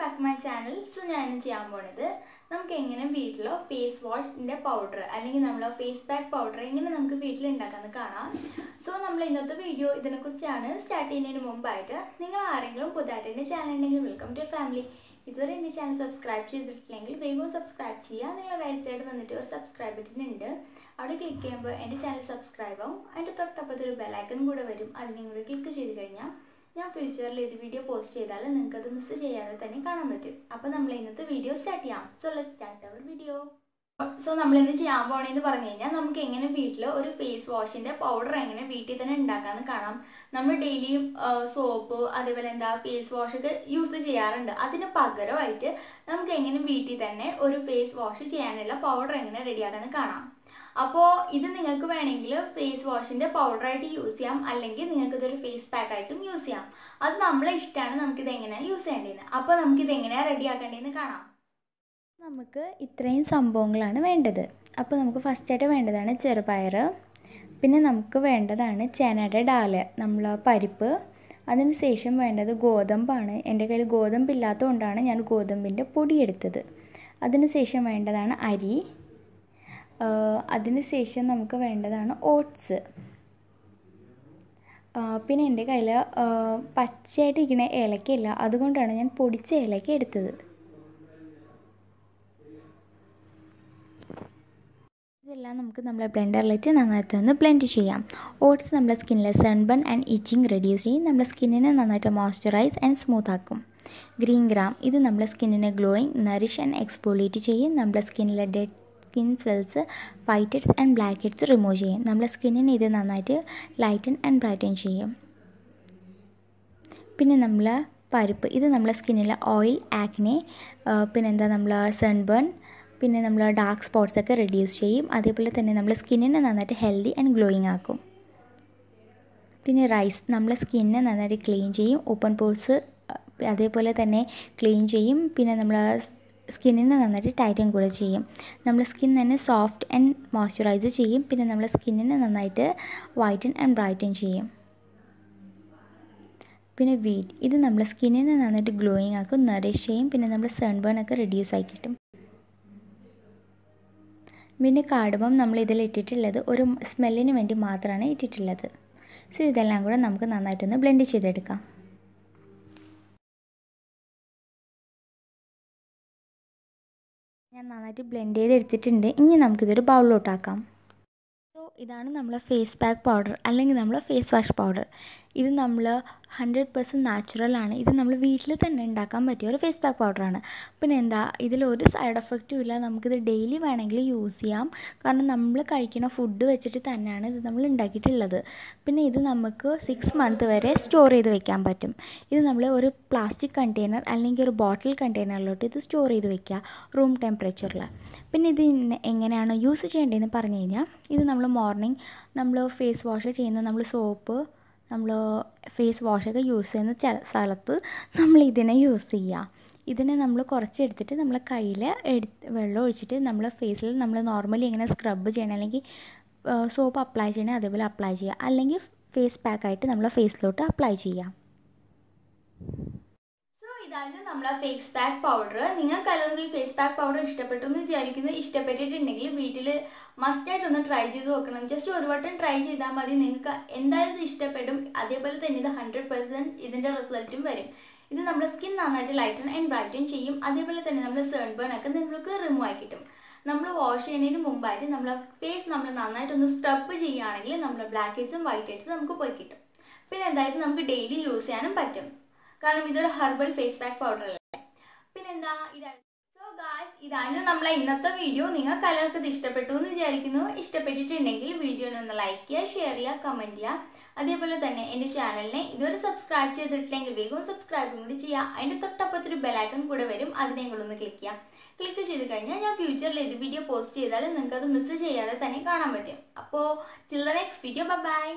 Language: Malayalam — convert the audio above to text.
back to my channel. So ഞാൻ ചെയ്യാൻ പോകുന്നത് നമുക്ക് എങ്ങനെ വീട്ടിലോ ഫേസ് വാഷിന്റെ പൗഡർ അല്ലെങ്കിൽ നമ്മളെ ഫേസ് പാക്ക് പൗഡർ എങ്ങനെ നമുക്ക് വീട്ടിൽ ഉണ്ടാക്കാമെന്ന് കാണാം. സോ നമ്മൾ ഇന്നത്തെ വീഡിയോ ഇതിനെക്കുറിച്ചാണ്. സ്റ്റാർട്ട് ചെയ്യുന്നതിന് മുമ്പായിട്ട് നിങ്ങൾ ആരെങ്കിലും പുതുതായിട്ട് എൻ്റെ ചാനൽ ഉണ്ടെങ്കിൽ വെൽക്കം ടു ഫാമിലി. ഇതുവരെ എൻ്റെ ചാനൽ സബ്സ്ക്രൈബ് ചെയ്തിട്ടില്ലെങ്കിൽ വേഗം സബ്സ്ക്രൈബ് ചെയ്യുക. നിങ്ങൾ റൈറ്റ് സൈഡ് വന്നിട്ട് ഒരു സബ്സ്ക്രൈബ് ബട്ടൺ ഉണ്ട്, അവിടെ ക്ലിക്ക് ചെയ്യുമ്പോൾ എൻ്റെ ചാനൽ സബ്സ്ക്രൈബ് ആവും. അതിൻ്റെ തൊട്ടപ്പുറത്തൊരു ബെല്ലൈക്കൺ കൂടെ വരും, അത് നിങ്ങൾ ക്ലിക്ക് ചെയ്ത് കഴിഞ്ഞാൽ ഞാൻ ഫ്യൂച്ചറിൽ ഇത് വീഡിയോ പോസ്റ്റ് ചെയ്താൽ നിങ്ങൾക്കത് മിസ് ചെയ്യാതെ തന്നെ കാണാൻ പറ്റും. അപ്പോൾ നമ്മൾ ഇന്നത്തെ വീഡിയോ സ്റ്റാർട്ട് ചെയ്യാം. So let's start our video. So നമ്മളിന്ന് ചെയ്യാൻ പോകണമെന്ന് പറഞ്ഞു കഴിഞ്ഞാൽ നമുക്ക് എങ്ങനെ വീട്ടിൽ ഒരു ഫേസ് വാഷിൻ്റെ പൗഡർ എങ്ങനെ വീട്ടിൽ തന്നെ ഉണ്ടാക്കാമെന്ന് കാണാം. നമ്മൾ ഡെയിലി സോപ്പ് അതേപോലെ ഫേസ് വാഷൊക്കെ യൂസ് ചെയ്യാറുണ്ട്. അതിന് പകരമായിട്ട് നമുക്ക് എങ്ങനെ വീട്ടിൽ തന്നെ ഒരു ഫേസ് വാഷ് ചെയ്യാനുള്ള പൗഡർ എങ്ങനെ റെഡിയാക്കാമെന്ന് കാണാം. അപ്പോൾ ഇത് നിങ്ങൾക്ക് വേണമെങ്കിൽ ഫേസ് വാഷിൻ്റെ പൗഡറായിട്ട് യൂസ് ചെയ്യാം, അല്ലെങ്കിൽ നിങ്ങൾക്ക് ഇതൊരു ഫേസ് പാക്കായിട്ടും യൂസ് ചെയ്യാം. അത് നമ്മളെ ഇഷ്ടമാണ് നമുക്കിത് എങ്ങനെയാണ് യൂസ് ചെയ്യേണ്ടതെന്ന്. അപ്പോൾ നമുക്കിത് എങ്ങനെയാണ് റെഡിയാക്കേണ്ടതെന്ന് കാണാം. നമുക്ക് ഇത്രയും സംഭവങ്ങളാണ് വേണ്ടത്. അപ്പോൾ നമുക്ക് ഫസ്റ്റായിട്ട് വേണ്ടതാണ് ചെറുപയർ, പിന്നെ നമുക്ക് വേണ്ടതാണ് ചേനയുടെ ഡാല്, നമ്മൾ പരിപ്പ്. അതിന് ശേഷം വേണ്ടത് ഗോതമ്പാണ്. എൻ്റെ കയ്യിൽ ഗോതമ്പില്ലാത്തതുകൊണ്ടാണ് ഞാൻ ഗോതമ്പിൻ്റെ പൊടി എടുത്തത്. അതിന് ശേഷം വേണ്ടതാണ് അരി. അതിന് ശേഷം നമുക്ക് വേണ്ടതാണ് ഓട്സ്. പിന്നെ എൻ്റെ കയ്യിൽ പച്ചയായിട്ട് ഇരിക്കുന്ന ഏലക്കയില്ല, അതുകൊണ്ടാണ് ഞാൻ പൊടിച്ച ഏലക്ക എടുത്തത്. ഇതെല്ലാം നമുക്ക് നമ്മളെ ബ്ലെൻഡറിലിട്ട് നന്നായിട്ട് ഒന്ന് ബ്ലെൻഡ് ചെയ്യാം. ഓട്സ് നമ്മളെ സ്കിന്നിലെ സൺബേൺ ആൻഡ് ഇച്ചിങ് റെഡ്യൂസ് ചെയ്യും, നമ്മളെ സ്കിന്നിനെ നന്നായിട്ട് മോയ്സ്ചറൈസ് ആൻഡ് സ്മൂത്ത് ആക്കും. ഗ്രീൻ ഗ്രാം ഇത് നമ്മളെ സ്കിന്നിനെ ഗ്ലോയിങ്, നറിഷ് ആൻഡ് എക്സ്ഫോളിയേറ്റ് ചെയ്യും, നമ്മളെ സ്കിന്നിലെ dead skin cells, whiteheads and blackheads remove ചെയ്യും. നമ്മളെ സ്കിന്നിനെ ഇത് നന്നായിട്ട് ലൈറ്റൻ ആൻഡ് ബ്രൈറ്റൻ ചെയ്യും. പിന്നെ നമ്മൾ പരിപ്പ് ഇത് നമ്മളെ സ്കിന്നിലെ ഓയിൽ, ആക്നെ, പിന്നെന്താ നമ്മൾ സൺബേൺ, പിന്നെ നമ്മൾ ഡാർക്ക് സ്പോട്ട്സൊക്കെ റെഡ്യൂസ് ചെയ്യും. അതേപോലെ തന്നെ നമ്മളെ സ്കിന്നിനെ നന്നായിട്ട് ഹെൽത്തി ആൻഡ് ഗ്ലോയിങ് ആക്കും. പിന്നെ റൈസ് നമ്മളെ സ്കിന്നിനെ നന്നായിട്ട് ക്ലീൻ ചെയ്യും, ഓപ്പൺ പോർസ് അതേപോലെ തന്നെ ക്ലീൻ ചെയ്യും. പിന്നെ നമ്മൾ സ്കിന്നിനെ നന്നായിട്ട് ടൈറ്റൻ കൂടെ ചെയ്യും. നമ്മളെ സ്കിൻ തന്നെ സോഫ്റ്റ് ആൻഡ് മോയ്സ്ചറൈസ് ചെയ്യും. പിന്നെ നമ്മളെ സ്കിന്നിനെ നന്നായിട്ട് വൈറ്റൻ ആൻഡ് ബ്രൈറ്റൻ ചെയ്യും. പിന്നെ വീറ്റ് ഇത് നമ്മളെ സ്കിന്നിനെ നന്നായിട്ട് ഗ്ലോയിങ് ആക്കും, നറിഷ് ചെയ്യും. പിന്നെ നമ്മുടെ സൺബേൺ ഒക്കെ റെഡ്യൂസ് ആയി കിട്ടും. പിന്നെ കാർഡമം നമ്മൾ ഇതിൽ ഇട്ടിട്ടുള്ളത് ഒരു സ്മെല്ലിന് വേണ്ടി മാത്രമാണ് ഇട്ടിട്ടുള്ളത്. സോ ഇതെല്ലാം കൂടെ നമുക്ക് നന്നായിട്ടൊന്ന് ബ്ലെൻഡ് ചെയ്തെടുക്കാം. ഞാൻ നന്നായിട്ട് ബ്ലെൻഡ് ചെയ്തെടുത്തിട്ടുണ്ട്. ഇനി നമുക്കിതൊരു ബൗളിലോട്ടാക്കാം. സോ ഇതാണ് നമ്മളെ ഫേസ് പാക്ക് പൗഡർ അല്ലെങ്കിൽ നമ്മളെ ഫേസ് വാഷ് പൗഡർ. ഇത് നമ്മൾ 100% നാച്ചുറലാണ്. ഇത് നമ്മൾ വീട്ടിൽ തന്നെ ഉണ്ടാക്കാൻ പറ്റിയ ഒരു ഫേസ് പാക്ക് പൗഡറാണ്. പിന്നെ ഇതിലൊരു സൈഡ് എഫക്റ്റും ഇല്ല. നമുക്കിത് ഡെയിലി വേണമെങ്കിൽ യൂസ് ചെയ്യാം, കാരണം നമ്മൾ കഴിക്കുന്ന ഫുഡ് വെച്ചിട്ട് തന്നെയാണ് ഇത് നമ്മൾ ഉണ്ടാക്കിയിട്ടുള്ളത്. പിന്നെ ഇത് നമുക്ക് 6 മന്ത് വരെ സ്റ്റോർ ചെയ്ത് വെക്കാൻ പറ്റും. ഇത് നമ്മൾ ഒരു പ്ലാസ്റ്റിക് കണ്ടെയ്നർ അല്ലെങ്കിൽ ഒരു ബോട്ടിൽ കണ്ടെയ്നറിലോട്ട് ഇത് സ്റ്റോർ ചെയ്ത് വെക്കുക, റൂം ടെമ്പറേച്ചറിൽ. പിന്നെ ഇത് എങ്ങനെയാണ് യൂസ് ചെയ്യേണ്ടതെന്ന് പറഞ്ഞു കഴിഞ്ഞാൽ, ഇത് നമ്മൾ മോർണിംഗ് നമ്മൾ ഫേസ് വാഷ് ചെയ്യുന്ന നമ്മൾ സോപ്പ്, നമ്മൾ ഫേസ് വാഷൊക്കെ യൂസ് ചെയ്യുന്ന സ്ഥലത്ത് നമ്മൾ ഇതിനെ യൂസ് ചെയ്യുക. ഇതിനെ നമ്മൾ കുറച്ചെടുത്തിട്ട് നമ്മൾ കയ്യിൽ വെള്ളം ഒഴിച്ചിട്ട് നമ്മൾ ഫേസിൽ നമ്മൾ നോർമലി എങ്ങനെ സ്ക്രബ് ചെയ്യണം അല്ലെങ്കിൽ സോപ്പ് അപ്ലൈ ചെയ്യണേ അതേപോലെ അപ്ലൈ ചെയ്യുക, അല്ലെങ്കിൽ ഫേസ് പാക്കായിട്ട് നമ്മൾ ഫേസിലോട്ട് അപ്ലൈ ചെയ്യാം. ഇതാണ് നമ്മളെ ഫേസ് പാക്ക് പൗഡർ. നിങ്ങൾക്ക് എല്ലാവർക്കും ഈ ഫേസ് പാക്ക് പൗഡർ ഇഷ്ടപ്പെട്ടു എന്ന് വിചാരിക്കുന്നത്. ഇഷ്ടപ്പെട്ടിട്ടുണ്ടെങ്കിൽ വീട്ടിൽ മസ്റ്റായിട്ടൊന്ന് ട്രൈ ചെയ്ത് നോക്കണം. ജസ്റ്റ് ഒരു വട്ടം ട്രൈ ചെയ്താൽ മതി, നിങ്ങൾക്ക് എന്തായാലും ഇത് ഇഷ്ടപ്പെടും. അതേപോലെ തന്നെ ഇത് 100% ഇതിൻ്റെ റിസൾട്ടും വരും. ഇത് നമ്മുടെ സ്കിൻ നന്നായിട്ട് ലൈറ്റൻ ആൻഡ് ബ്രൈറ്റൻ ചെയ്യും. അതേപോലെ തന്നെ നമ്മുടെ സൺബേൺ ഒക്കെ നിങ്ങൾക്ക് റിമൂവ് ആയി കിട്ടും. നമ്മൾ വാഷ് ചെയ്യുന്നതിന് മുമ്പായിട്ട് നമ്മളെ ഫേസ് നമ്മൾ നന്നായിട്ടൊന്ന് സ്ക്രബ് ചെയ്യുകയാണെങ്കിൽ നമ്മുടെ ബ്ലാക്ക് ഹെഡ്സും വൈറ്റ് ഹെഡ്സും നമുക്ക് പോയി കിട്ടും. പിന്നെ എന്തായാലും നമുക്ക് ഡെയിലി യൂസ് ചെയ്യാനും പറ്റും, കാരണം ഇതൊരു ഹെർബൽ ഫേസ് പാക്ക് പൗഡർ അല്ലേ. പിന്നെന്താ സോ ഗായ്സ്, ഇതായിരുന്നു നമ്മളെ ഇന്നത്തെ വീഡിയോ. നിങ്ങൾക്ക് എല്ലാവർക്കും ഇത് ഇഷ്ടപ്പെട്ടു എന്ന് വിചാരിക്കുന്നു. ഇഷ്ടപ്പെട്ടിട്ടുണ്ടെങ്കിൽ വീഡിയോനെ ഒന്ന് ലൈക്ക് ചെയ്യുക, ഷെയർ ചെയ്യുക, കമൻറ്റ് ചെയ്യുക. അതേപോലെ തന്നെ എൻ്റെ ചാനലിനെ ഇതുവരെ സബ്സ്ക്രൈബ് ചെയ്തിട്ടില്ലെങ്കിൽ വേഗം സബ്സ്ക്രൈബും കൂടി ചെയ്യുക. അതിൻ്റെ തൊട്ടപ്പുറത്തൊരു ബെല്ലൈക്കൺ കൂടെ വരും, അതിനെ കൂടെ ഒന്ന് ക്ലിക്ക് ചെയ്യുക. ക്ലിക്ക് ചെയ്ത് കഴിഞ്ഞാൽ ഞാൻ ഫ്യൂച്ചറിൽ ഇത് വീഡിയോ പോസ്റ്റ് ചെയ്താൽ നിങ്ങൾക്ക് അത് മിസ് ചെയ്യാതെ തന്നെ കാണാൻ പറ്റും. അപ്പോൾ till the next video, bye bye.